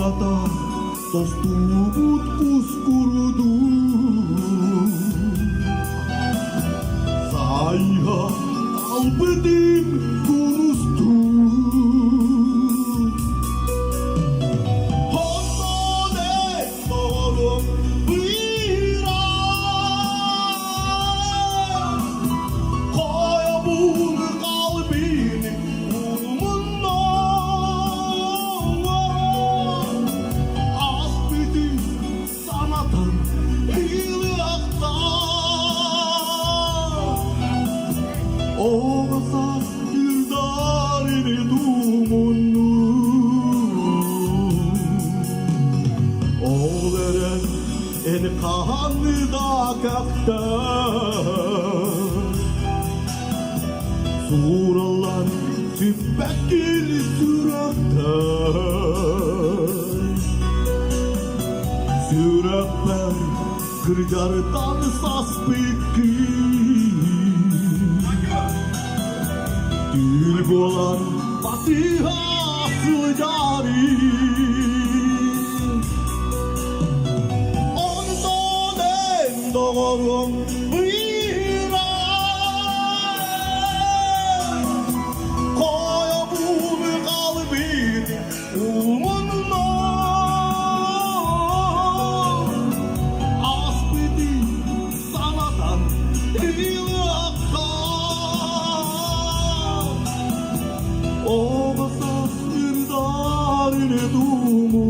ternyata tos tubuhku kurudu. Saya kalbedim kurustu. Hosone tolong bira, koya bunu kalbini umunda. Asbidim sanatan hilakta. Olmasa yıldarini dumunu. Oğleren en kanlı da kakta. Suralar tüppekil sürekte. Sürekler kırgardan sas pikir. Tül bolan fatihası cari. Ondan en doğru bira, koya bunu kalbini umunda. Asbidi sanadan hilakta. Olmasa bir darine dumu.